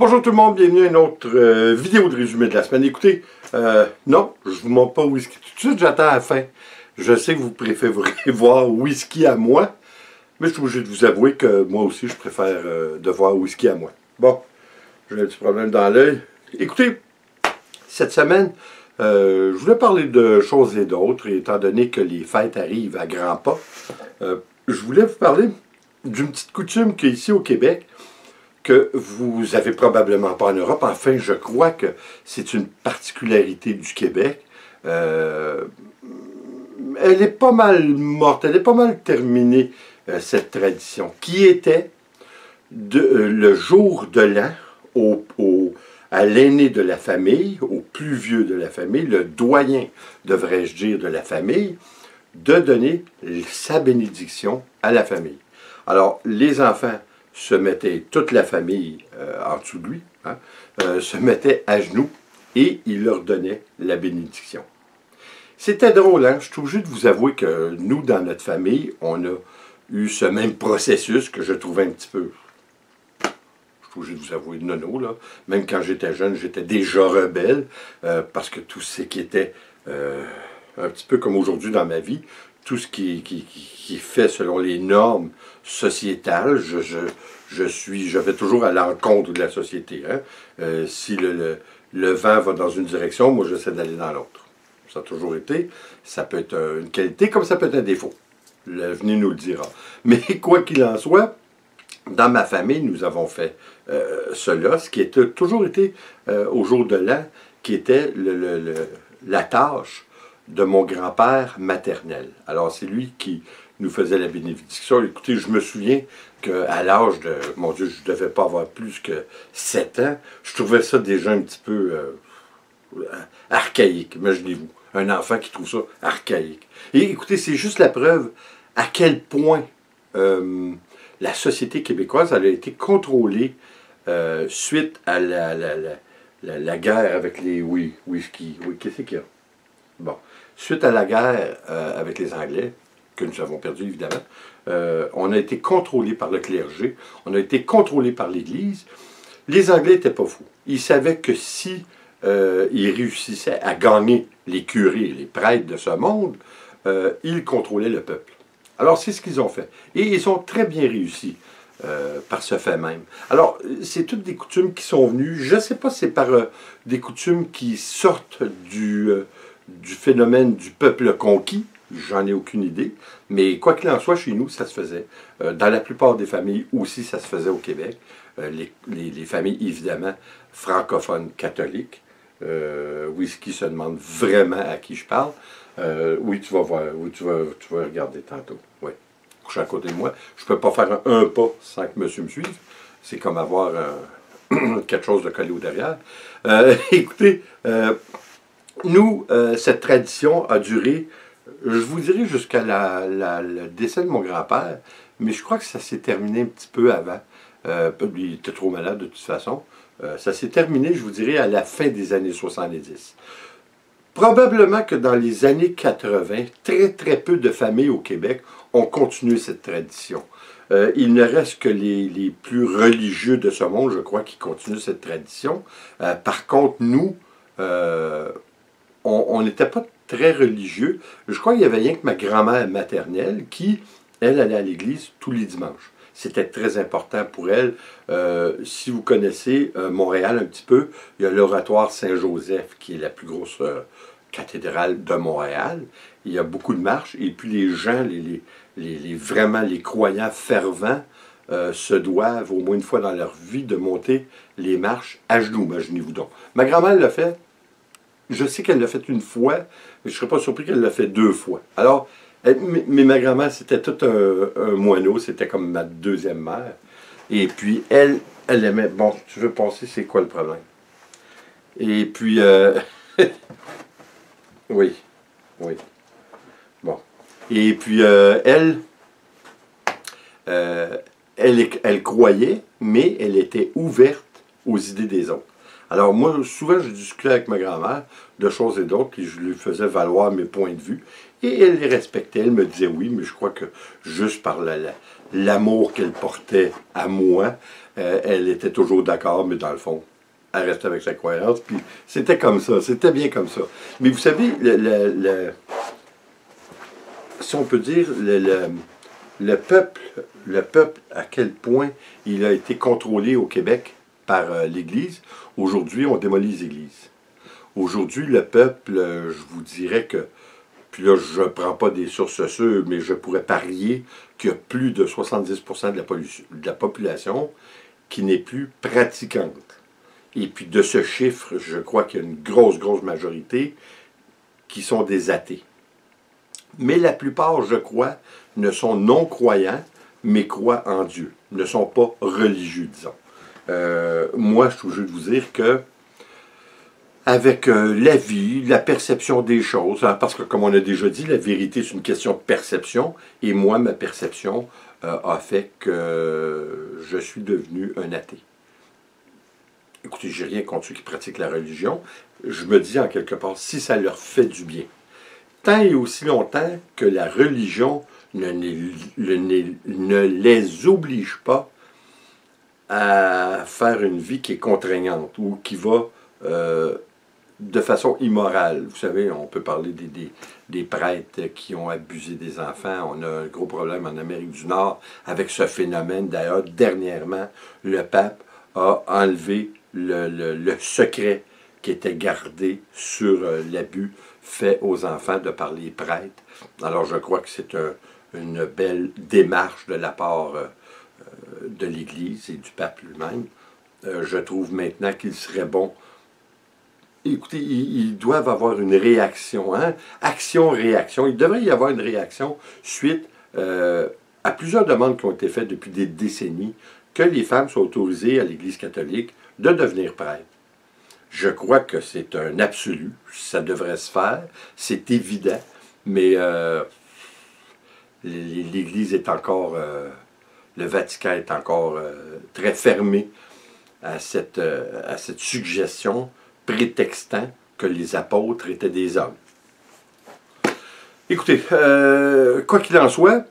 Bonjour tout le monde, bienvenue à une autre vidéo de résumé de la semaine. Écoutez, non, je ne vous montre pas whisky tout de suite, j'attends la fin. Je sais que vous préférez voir whisky à moi, mais je suis obligé de vous avouer que moi aussi je préfère de voir whisky à moi. Bon, j'ai un petit problème dans l'œil. Écoutez, cette semaine, je voulais parler de choses et d'autres, et étant donné que les fêtes arrivent à grands pas, je voulais vous parler d'une petite coutume qu'il y a ici au Québec, que vous avez probablement pas en Europe. Enfin, je crois que c'est une particularité du Québec. Elle est pas mal morte, elle est pas mal terminée, cette tradition, qui était le jour de l'an à l'aîné de la famille, au plus vieux de la famille, le doyen, devrais-je dire, de la famille, de donner sa bénédiction à la famille. Alors, les enfants se mettaient, toute la famille en dessous de lui, se mettait à genoux et il leur donnait la bénédiction. C'était drôle, hein? Je suis obligé de vous avouer que nous, dans notre famille, on a eu ce même processus que je trouvais un petit peu, je suis obligé de vous avouer, nono, là. Même quand j'étais jeune, j'étais déjà rebelle, parce que tout ce qui était un petit peu comme aujourd'hui dans ma vie, tout ce qui est fait selon les normes sociétales, je vais toujours à l'encontre de la société. Hein? Si le vent va dans une direction, moi j'essaie d'aller dans l'autre. Ça a toujours été. Ça peut être une qualité comme ça peut être un défaut. L'avenir nous le dira. Mais quoi qu'il en soit, dans ma famille, nous avons fait cela, ce qui a toujours été au jour de l'an, qui était la tâche de mon grand-père maternel. Alors, c'est lui qui nous faisait la bénédiction. Écoutez, je me souviens qu'à l'âge de, mon Dieu, je ne devais pas avoir plus que 7 ans, je trouvais ça déjà un petit peu archaïque, imaginez-vous. Un enfant qui trouve ça archaïque. Et écoutez, c'est juste la preuve à quel point la société québécoise elle a été contrôlée suite à la guerre avec les whisky. Oui, qu'est-ce qu'il y a? Bon. Suite à la guerre avec les Anglais, que nous avons perdu évidemment, on a été contrôlé par le clergé, on a été contrôlé par l'Église. Les Anglais n'étaient pas fous. Ils savaient que si ils réussissaient à gagner les curés, les prêtres de ce monde, ils contrôlaient le peuple. Alors c'est ce qu'ils ont fait. Et ils ont très bien réussi. Par ce fait même. Alors, c'est toutes des coutumes qui sont venues. Je ne sais pas si c'est par des coutumes qui sortent du phénomène du peuple conquis. J'en ai aucune idée. Mais quoi qu'il en soit, chez nous, ça se faisait. Dans la plupart des familles aussi, ça se faisait au Québec. Les familles, évidemment, francophones catholiques. Whisky se demande vraiment à qui je parle. Oui, tu vas voir. Oui, tu vas regarder tantôt. Oui. À côté de moi. Je ne peux pas faire un pas sans que monsieur me suive. C'est comme avoir quelque chose de collé au derrière. Écoutez, nous, cette tradition a duré, je vous dirais, jusqu'à le décès de mon grand-père, mais je crois que ça s'est terminé un petit peu avant. Il était trop malade de toute façon. Ça s'est terminé, je vous dirais, à la fin des années 70. Probablement que dans les années 80, très peu de familles au Québec ont continué cette tradition. Il ne reste que les plus religieux de ce monde, je crois, qui continuent cette tradition. Par contre, nous, on n'était pas très religieux. Je crois qu'il y avait rien que ma grand-mère maternelle qui, elle, allait à l'église tous les dimanches. C'était très important pour elle. Si vous connaissez Montréal un petit peu, il y a l'oratoire Saint-Joseph, qui est la plus grosse cathédrale de Montréal. Il y a beaucoup de marches, et puis les gens, vraiment les croyants fervents, se doivent, au moins une fois dans leur vie, de monter les marches à genoux, imaginez-vous donc. Ma grand-mère l'a fait, je sais qu'elle l'a fait une fois, mais je ne serais pas surpris qu'elle l'a fait 2 fois. Alors, mais ma grand-mère, c'était tout un moineau, c'était comme ma deuxième mère. Et puis, elle aimait, bon, tu veux penser, c'est quoi le problème? Et puis, oui, bon. Et puis, elle croyait, mais elle était ouverte aux idées des autres. Alors moi, souvent, je discutais avec ma grand-mère de choses et d'autres, et je lui faisais valoir mes points de vue. Et elle les respectait, elle me disait oui, mais je crois que juste par l'amour qu'elle portait à moi, elle était toujours d'accord, mais dans le fond, elle restait avec sa croyance. Puis c'était comme ça, c'était bien comme ça. Mais vous savez, si on peut dire, le peuple, à quel point il a été contrôlé au Québec par l'Église. Aujourd'hui, on démolit les églises. Aujourd'hui, le peuple, je vous dirais que, puis là, je ne prends pas des sources sûres, mais je pourrais parier qu'il y a plus de 70% de la population qui n'est plus pratiquante. Et puis de ce chiffre, je crois qu'il y a une grosse, grosse majorité qui sont des athées. Mais la plupart, je crois, ne sont non-croyants, mais croient en Dieu. Ne sont pas religieux, disons. Moi, je suis obligé de vous dire que avec la vie, la perception des choses, hein, parce que comme on a déjà dit, la vérité c'est une question de perception, et moi, ma perception a fait que je suis devenu un athée. Écoutez, j'ai rien contre ceux qui pratiquent la religion. Je me dis en quelque part, si ça leur fait du bien. Tant et aussi longtemps que la religion ne les oblige pas à faire une vie qui est contraignante ou qui va de façon immorale. Vous savez, on peut parler des prêtres qui ont abusé des enfants. On a un gros problème en Amérique du Nord avec ce phénomène. D'ailleurs, dernièrement, le pape a enlevé le secret qui était gardé sur l'abus fait aux enfants de par les prêtres. Alors, je crois que c'est une belle démarche de la part de l'Église et du pape lui-même. Je trouve maintenant qu'il serait bon. Écoutez, ils doivent avoir une réaction, hein? Action-réaction. Il devrait y avoir une réaction suite à plusieurs demandes qui ont été faites depuis des décennies que les femmes soient autorisées à l'Église catholique de devenir prêtres. Je crois que c'est un absolu, ça devrait se faire, c'est évident, mais l'Église est encore, le Vatican est encore très fermé à cette suggestion prétextant que les apôtres étaient des hommes. Écoutez, quoi qu'il en soit,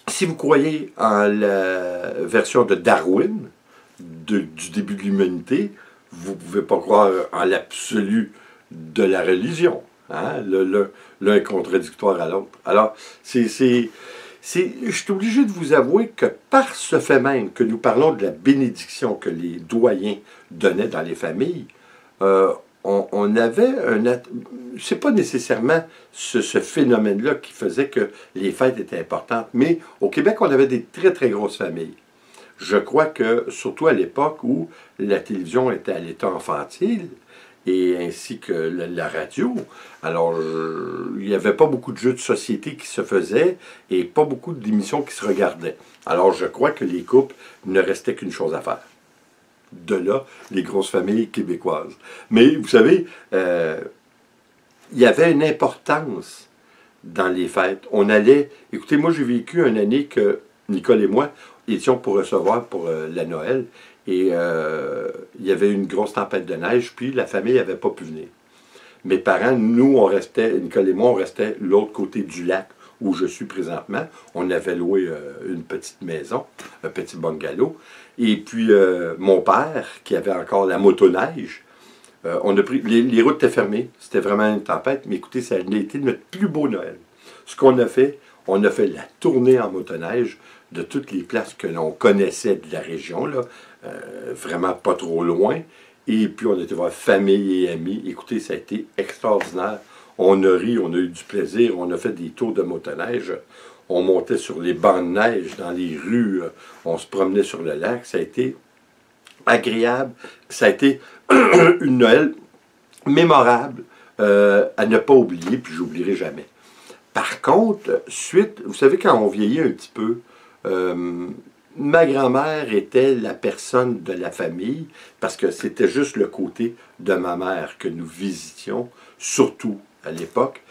si vous croyez en la version de Darwin, du début de l'humanité, vous ne pouvez pas croire en l'absolu de la religion. Hein? L'un est contradictoire à l'autre. Alors, je suis obligé de vous avouer que par ce fait même que nous parlons de la bénédiction que les doyens donnaient dans les familles, on avait c'est pas nécessairement ce phénomène-là qui faisait que les fêtes étaient importantes, mais au Québec, on avait des très, très grosses familles. Je crois que, surtout à l'époque où la télévision était à l'état infantile, et ainsi que la radio, alors il n'y avait pas beaucoup de jeux de société qui se faisaient et pas beaucoup d'émissions qui se regardaient. Alors je crois que les couples ne restait qu'une chose à faire. De là, les grosses familles québécoises. Mais vous savez, il y avait une importance dans les fêtes. On allait... Écoutez, moi j'ai vécu une année que Nicole et moi étions pour recevoir pour la Noël. Et il y avait une grosse tempête de neige, puis la famille n'avait pas pu venir. Mes parents, nous, on restait, Nicole et moi, on restait l'autre côté du lac où je suis présentement. On avait loué une petite maison, un petit bungalow. Et puis, mon père, qui avait encore la motoneige, on a pris, les routes étaient fermées, c'était vraiment une tempête, mais écoutez, ça a été notre plus beau Noël. Ce qu'on a fait, on a fait la tournée en motoneige de toutes les places que l'on connaissait de la région, là, vraiment pas trop loin. Et puis, on était voir famille et amis. Écoutez, ça a été extraordinaire. On a ri, on a eu du plaisir, on a fait des tours de motoneige. On montait sur les bancs de neige dans les rues, on se promenait sur le lac. Ça a été agréable. Ça a été une Noël mémorable à ne pas oublier, puis j'oublierai jamais. Par contre, vous savez, quand on vieillit un petit peu, ma grand-mère était la personne de la famille, parce que c'était juste le côté de ma mère que nous visitions, surtout à l'époque.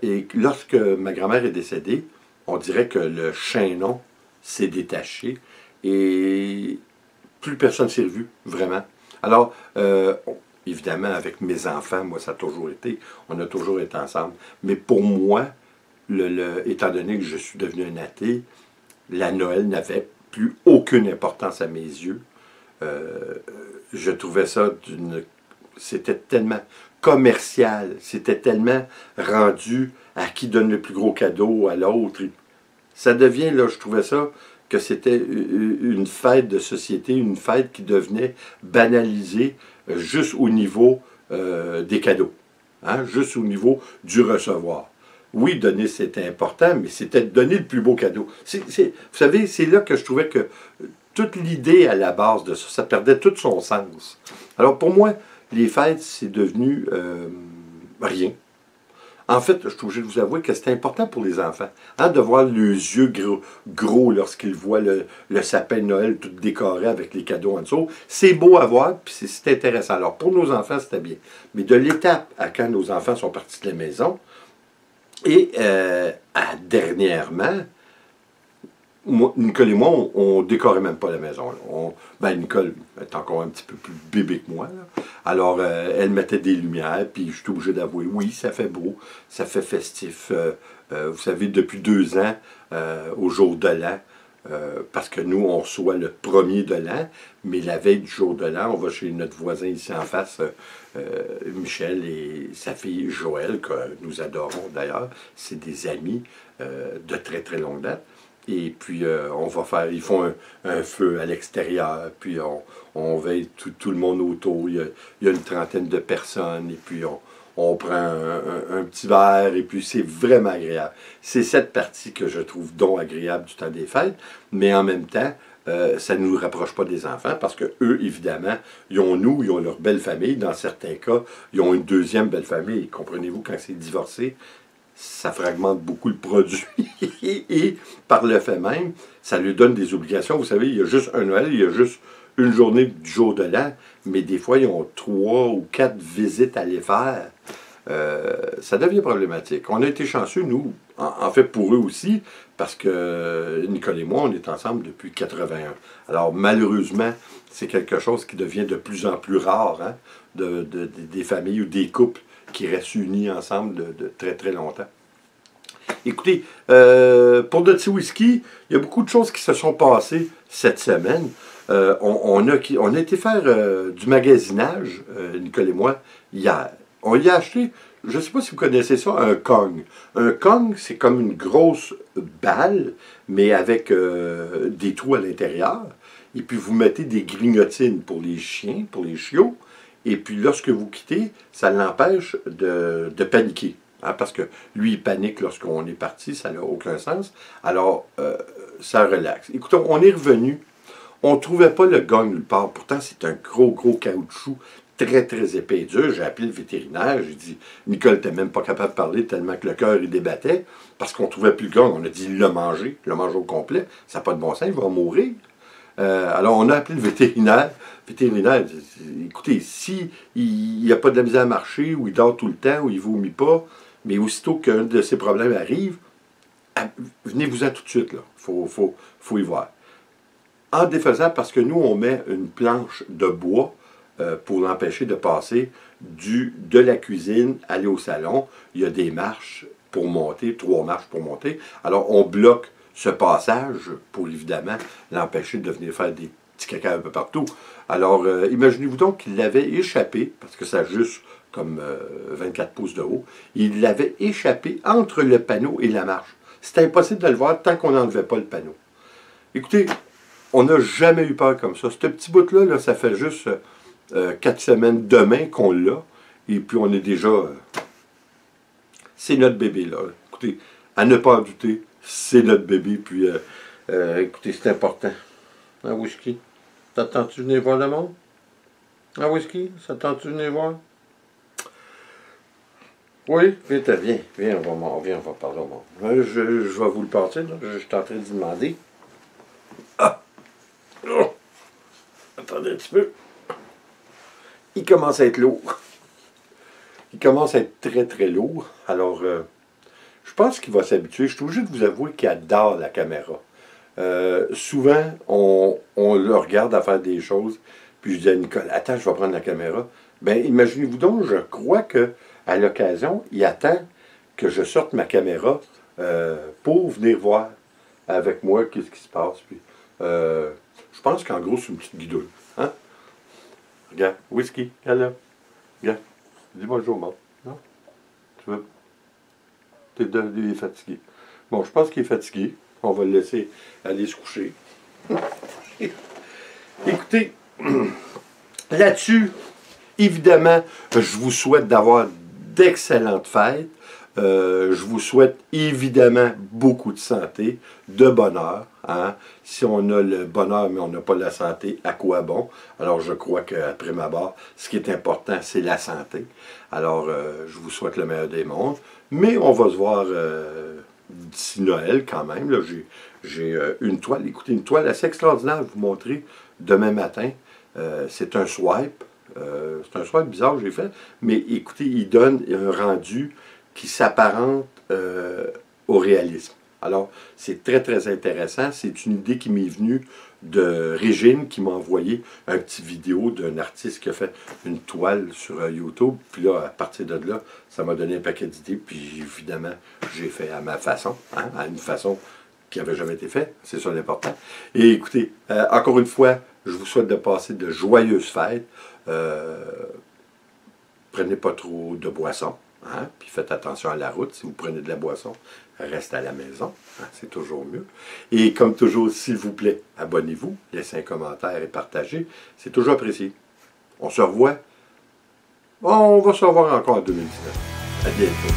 Et lorsque ma grand-mère est décédée, on dirait que le chaînon s'est détaché et plus personne ne s'est revu, vraiment. Alors, évidemment, avec mes enfants, moi, ça a toujours été, on a toujours été ensemble. Mais pour moi, étant donné que je suis devenu un athée, la Noël n'avait plus aucune importance à mes yeux. Je trouvais ça c'était tellement commercial, c'était tellement rendu à qui donne le plus gros cadeau à l'autre. Ça devient, là, je trouvais ça, que c'était une fête de société, une fête qui devenait banalisée juste au niveau des cadeaux, hein, juste au niveau du recevoir. Oui, donner c'était important, mais c'était de donner le plus beau cadeau. Vous savez, c'est là que je trouvais que toute l'idée à la base de ça, ça perdait tout son sens. Alors pour moi, les fêtes, c'est devenu rien. En fait, je suis obligé de vous avouer que c'est important pour les enfants, hein, de voir les yeux gros lorsqu'ils voient le sapin de Noël tout décoré avec les cadeaux en dessous. C'est beau à voir, puis c'est intéressant. Alors, pour nos enfants, c'était bien. Mais de l'étape à quand nos enfants sont partis de la maison, et dernièrement, Nicole et moi, on ne décorait même pas la maison. Nicole est encore un petit peu plus bébé que moi. Là. Alors, elle mettait des lumières, puis je suis obligé d'avouer, oui, ça fait beau, ça fait festif. Vous savez, depuis 2 ans, au jour de l'an, parce que nous, on reçoit le 1er de l'an, mais la veille du jour de l'an, on va chez notre voisin ici en face, Michel et sa fille Joël, que nous adorons d'ailleurs. C'est des amis de très très longue date. Et puis, ils font un feu à l'extérieur, puis on veille tout le monde autour. Il y a une trentaine de personnes, et puis on prend un petit verre, et puis c'est vraiment agréable. C'est cette partie que je trouve donc agréable du temps des fêtes, mais en même temps, ça ne nous rapproche pas des enfants, parce que eux, évidemment, ils ont leur belle famille. Dans certains cas, ils ont une deuxième belle famille. Comprenez-vous, quand c'est divorcé, ça fragmente beaucoup le produit et par le fait même, ça lui donne des obligations. Vous savez, il y a juste un Noël, il y a juste une journée du jour de l'an, mais des fois, ils ont 3 ou 4 visites à aller faire. Ça devient problématique. On a été chanceux, nous, en fait pour eux aussi, parce que Nicole et moi, on est ensemble depuis 81. Alors malheureusement, c'est quelque chose qui devient de plus en plus rare, hein, des familles ou des couples qui restent unis ensemble de très très longtemps. Écoutez, pour notre petit whisky, il y a beaucoup de choses qui se sont passées cette semaine. On a été faire du magasinage, Nicole et moi, hier. On y a acheté, je ne sais pas si vous connaissez ça, un Kong. Un Kong, c'est comme une grosse balle, mais avec des trous à l'intérieur. Et puis vous mettez des grignotines pour les chiens, pour les chiots. Et puis lorsque vous quittez, ça l'empêche de paniquer. Hein, parce que lui, il panique lorsqu'on est parti, ça n'a aucun sens. Alors, ça relaxe. Écoutez, on est revenu. On ne trouvait pas le gong nulle part. Pourtant, c'est un gros caoutchouc très, très épais et dur. J'ai appelé le vétérinaire. J'ai dit, Nicole, t'es même pas capable de parler tellement que le cœur, il débattait. Parce qu'on ne trouvait plus le gong. On a dit, il l'a mangé au complet. Ça n'a pas de bon sens, il va mourir. Alors, on a appelé le vétérinaire. Le vétérinaire dit, écoutez, si il n'a pas de la misère à marcher, ou il dort tout le temps, ou il ne vomit pas, mais aussitôt qu'un de ces problèmes arrive, venez-vous-en tout de suite, là. Faut y voir. En défaisant, parce que nous, on met une planche de bois pour l'empêcher de passer de la cuisine, aller au salon. Il y a des marches pour monter, 3 marches pour monter. Alors, on bloque ce passage pour, évidemment, l'empêcher de venir faire des petits caca un peu partout. Alors, imaginez-vous donc qu'il l'avait échappé, parce que ça a juste comme 24 pouces de haut, il l'avait échappé entre le panneau et la marche. C'était impossible de le voir tant qu'on n'enlevait pas le panneau. Écoutez, on n'a jamais eu peur comme ça. Ce petit bout-là, là, ça fait juste 4 semaines demain qu'on l'a, et puis on est déjà... c'est notre bébé, là. Écoutez, à ne pas en douter, c'est notre bébé, puis écoutez, c'est important. Un whisky. T'attends-tu venir voir le monde? Un whisky? Ça tente-tu venir voir? Oui, viens, on va parler au monde. Je vais vous le passer, là. Je suis en train de demander. Ah! Oh! Attendez un petit peu. Il commence à être lourd. Il commence à être très, très lourd. Alors, je pense qu'il va s'habituer. Je suis obligé de vous avouer qu'il adore la caméra. Souvent, on le regarde à faire des choses, Puis je dis à Nicole, attends, je vais prendre la caméra. Ben, imaginez-vous donc, je crois qu'à l'occasion, il attend que je sorte ma caméra pour venir voir avec moi qu'est-ce qui se passe. Puis, je pense qu'en gros, c'est une petite guidouille. Hein? Regarde, whisky, regarde là. Regarde, dis bonjour, maman. Non? Tu veux? Il est fatigué. Bon, je pense qu'il est fatigué. On va le laisser aller se coucher. Écoutez, là-dessus, évidemment, je vous souhaite d'avoir d'excellentes fêtes. Je vous souhaite évidemment beaucoup de santé, de bonheur. Hein? Si on a le bonheur mais on n'a pas la santé, à quoi bon? Alors je crois qu'après ma barre, ce qui est important, c'est la santé. Alors je vous souhaite le meilleur des mondes. Mais on va se voir d'ici Noël quand même. J'ai une toile, écoutez, une toile assez extraordinaire à vous montrer demain matin. C'est un swipe. C'est un swipe bizarre que j'ai fait. Mais écoutez, il donne un rendu qui s'apparente au réalisme. Alors, c'est très, très intéressant. C'est une idée qui m'est venue de Régine, qui m'a envoyé un petit vidéo d'un artiste qui a fait une toile sur YouTube. Puis là, à partir de là, ça m'a donné un paquet d'idées. Puis évidemment, j'ai fait à ma façon, hein, à une façon qui n'avait jamais été faite. C'est ça l'important. Et écoutez, encore une fois, je vous souhaite de passer de joyeuses fêtes. Prenez pas trop de boissons. Hein? Puis faites attention à la route. Si vous prenez de la boisson, restez à la maison. Hein? C'est toujours mieux. Et comme toujours, s'il vous plaît, abonnez-vous, laissez un commentaire et partagez. C'est toujours apprécié. On se revoit. On va se revoir encore en 2019. À bientôt.